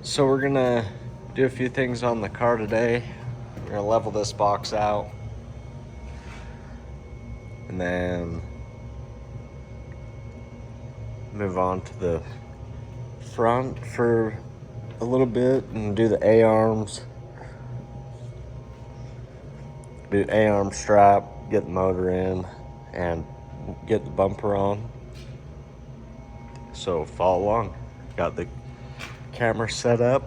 So we're gonna do a few things on the car today. We're gonna level this box out and then move on to the front for a little bit and do the A-arms. Do A-arm strap, get the motor in, and get the bumper on. So follow along. Got the camera set up.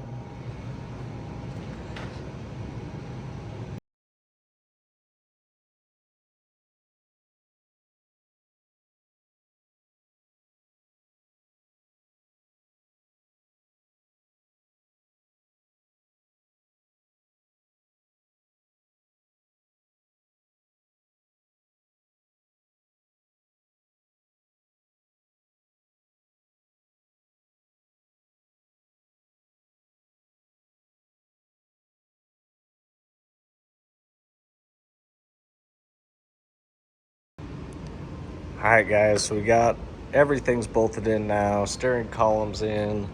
Alright guys, so we got everything's bolted in now, steering column's in.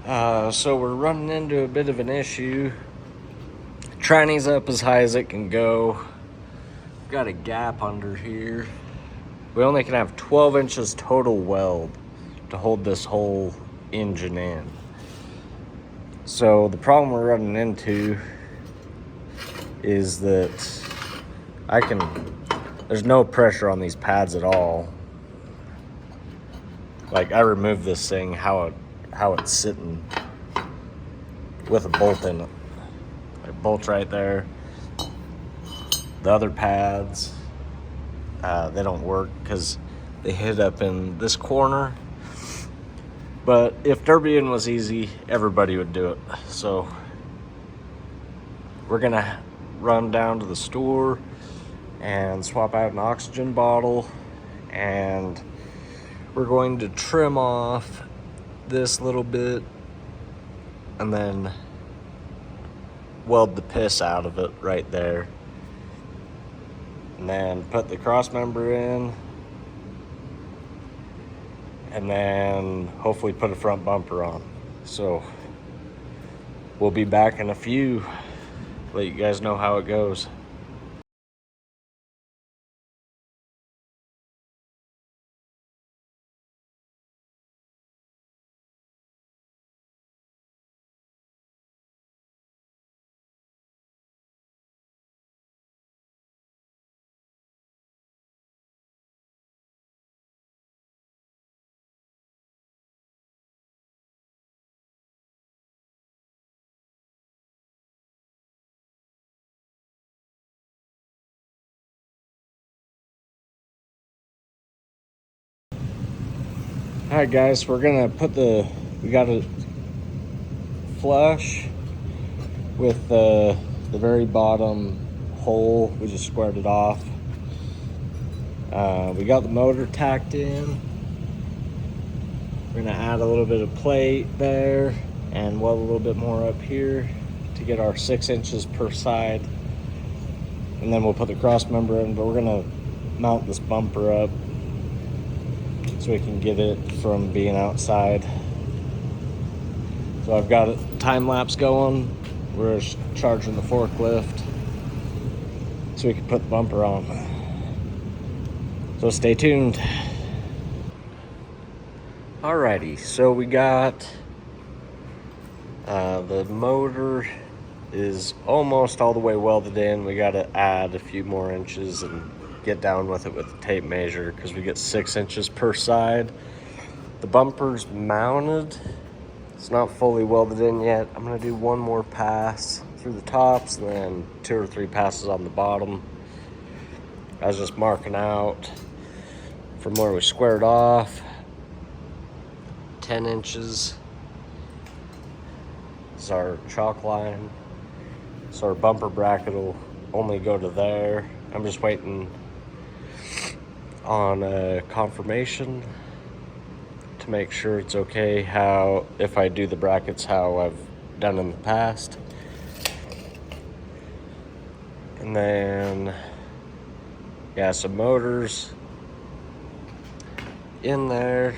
So we're running into a bit of an issue. Tranny's up as high as it can go. Got a gap under here. We only can have 12 inches total weld to hold this whole engine in. So the problem we're running into is that there's no pressure on these pads at all. Like I removed this thing how it's sitting with a bolt in it. Like bolts right there. The other pads, they don't work because they hit up in this corner. But if derbying was easy, everybody would do it. So we're gonna run down to the store and swap out an oxygen bottle, and we're going to trim off this little bit and then weld the piss out of it right there, and then put the cross member in, and then hopefully put a front bumper on. So we'll be back in a few, let you guys know how it goes. Alright guys, we're gonna we got it flush with the very bottom hole. We just squared it off. We got the motor tacked in. We're gonna add a little bit of plate there and weld a little bit more up here to get our 6 inches per side. And then we'll put the cross member in, but we're gonna mount this bumper up so we can get it from being outside. So I've got a time lapse going. We're charging the forklift so we can put the bumper on. So stay tuned. Alrighty, so we got the motor is almost all the way welded in. We got to add a few more inches and get down with it with the tape measure because we get 6 inches per side. The bumper's mounted. It's not fully welded in yet. I'm gonna do one more pass through the tops and then 2 or 3 passes on the bottom. I was just marking out from where we squared off, 10 inches is our chalk line. So our bumper bracket will only go to there. I'm just waiting on confirmation to make sure it's okay if I do the brackets how I've done in the past. And then, yeah, some motors in there.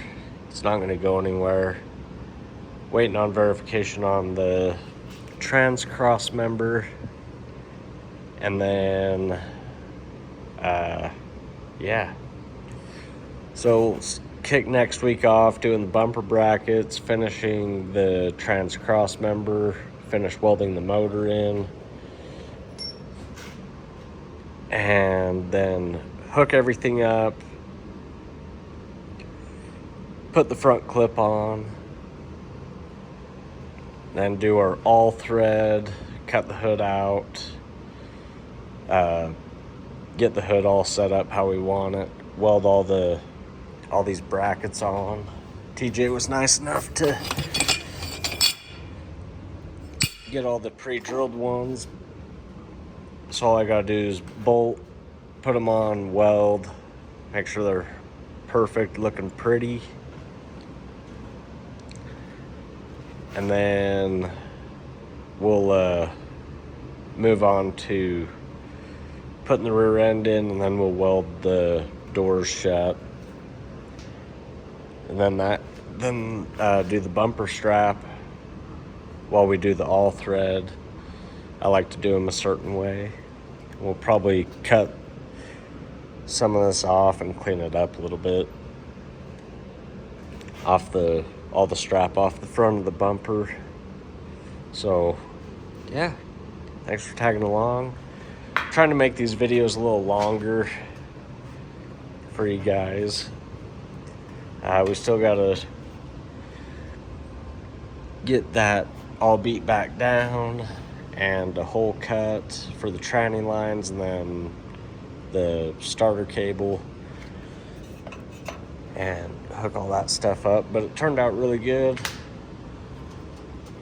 It's not gonna go anywhere. waiting on verification on the trans cross member, and then yeah, so kick next week off doing the bumper brackets, finishing the trans cross member, finish welding the motor in, and then hook everything up, put the front clip on, then do our all thread, cut the hood out, get the hood all set up how we want it, weld all these brackets on. TJ was nice enough to get all the pre-drilled ones, so all I gotta do is bolt, put them on, weld, make sure they're perfect, looking pretty, and then we'll move on to putting the rear end in, and then we'll weld the doors shut, and then do the bumper strap while we do the all thread. I like to do them a certain way. We'll probably cut some of this off and clean it up a little bit, all the strap off the front of the bumper. So yeah, thanks for tagging along. I'm trying to make these videos a little longer for you guys. We still gotta get that all beat back down, and a hole cut for the tranny lines, and then the starter cable, and hook all that stuff up. But it turned out really good.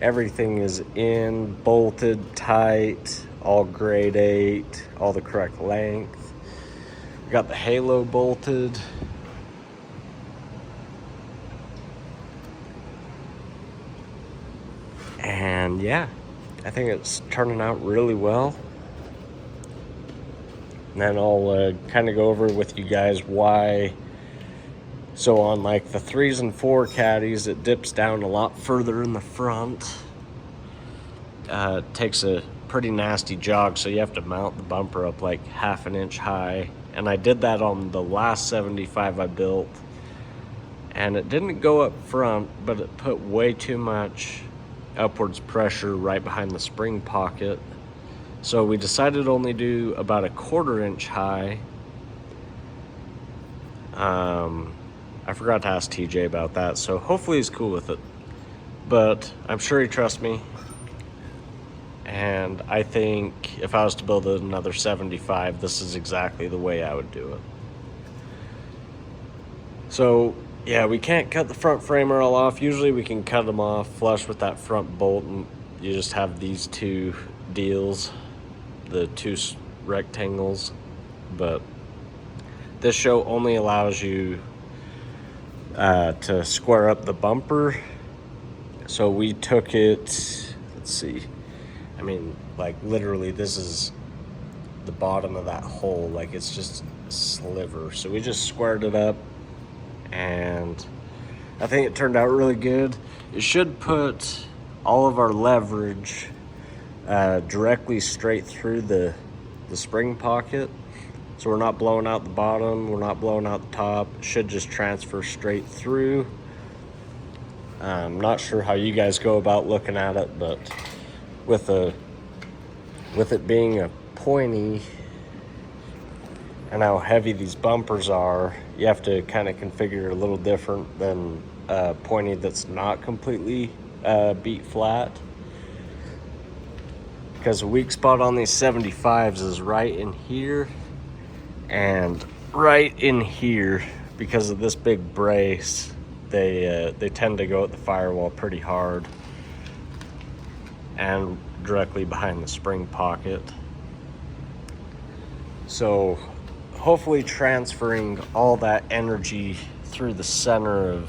Everything is in, bolted tight, all grade 8, all the correct length. Got the halo bolted. And yeah, I think it's turning out really well. And then I'll kind of go over with you guys why. So on like the 3s and 4 caddies, it dips down a lot further in the front. It takes a pretty nasty jog, so you have to mount the bumper up like 1/2 inch high. And I did that on the last 75 I built. And it didn't go up front, but it put way too much upwards pressure right behind the spring pocket. So we decided to only do about 1/4 inch high. I forgot to ask TJ about that, so hopefully he's cool with it. But I'm sure he trusts me. And I think if I was to build another 75, this is exactly the way I would do it. So yeah, we can't cut the front framer all off. Usually we can cut them off flush with that front bolt, and you just have these two deals, the two rectangles. But this show only allows you to square up the bumper. So we took it, let's see, I mean, like literally this is the bottom of that hole, like it's just a sliver. So we just squared it up, and I think it turned out really good. It should put all of our leverage directly straight through the spring pocket. So we're not blowing out the bottom, we're not blowing out the top. It should just transfer straight through. I'm not sure how you guys go about looking at it, but with it being a pointy and how heavy these bumpers are, you have to kind of configure a little different than pointy that's not completely beat flat. Because a weak spot on these 75s is right in here and right in here. Because of this big brace, they tend to go at the firewall pretty hard and directly behind the spring pocket. So hopefully transferring all that energy through the center of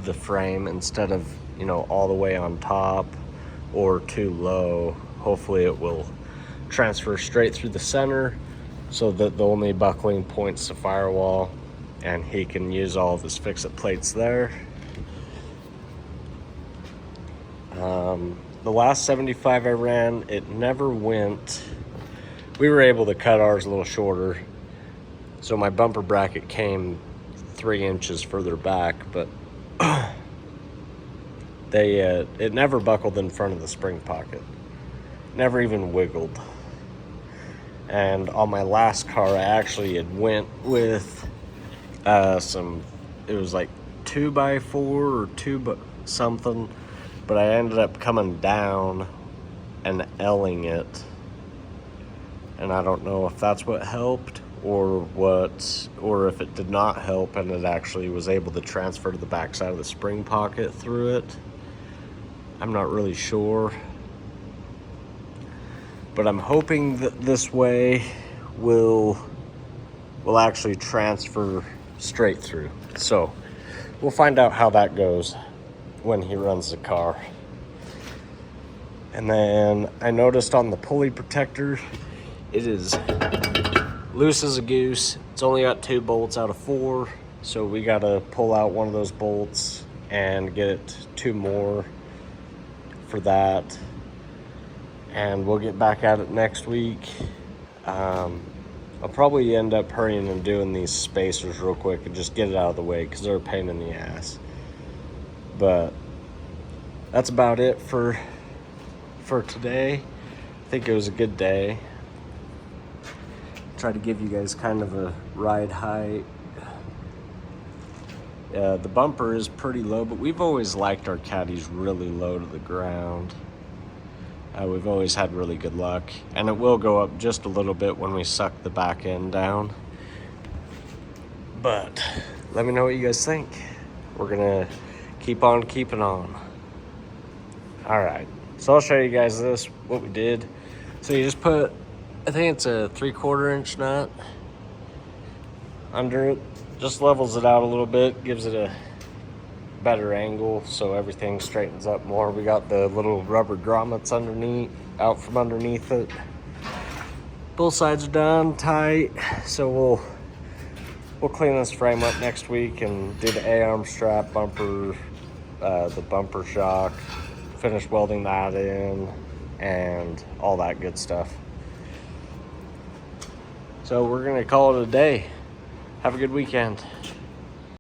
the frame instead of, you know, all the way on top or too low. Hopefully it will transfer straight through the center so that the only buckling point's the firewall, and he can use all of his fix-it plates there. The last 75 I ran, it never went. We were able to cut ours a little shorter, so my bumper bracket came 3 inches further back, but it never buckled in front of the spring pocket. Never even wiggled. And on my last car, I actually had went with it was like 2x4 or 2 something, but I ended up coming down and L-ing it. And I don't know if that's what helped or if it did not help and it actually was able to transfer to the backside of the spring pocket through it. I'm not really sure. But I'm hoping that this way will actually transfer straight through. So we'll find out how that goes when he runs the car. And then I noticed on the pulley protector, it is loose as a goose. It's only got 2 bolts out of 4, so we gotta pull out one of those bolts and get 2 more for that. And we'll get back at it next week. I'll probably end up hurrying and doing these spacers real quick and just get it out of the way because they're a pain in the ass. But that's about it for today. I think it was a good day. Try to give you guys kind of a ride height. The bumper is pretty low, but we've always liked our caddies really low to the ground. We've always had really good luck, and it will go up just a little bit when we suck the back end down. But let me know what you guys think. We're gonna keep on keeping on. All right, so I'll show you guys what we did. So you just put, I think it's a 3/4 inch nut under it, just levels it out a little bit, gives it a better angle so everything straightens up more. We got the little rubber grommets out from underneath it. Both sides are done tight, so we'll clean this frame up next week and do the A-arm strap, bumper, the bumper shock, finish welding that in, and all that good stuff. So we're gonna call it a day. Have a good weekend.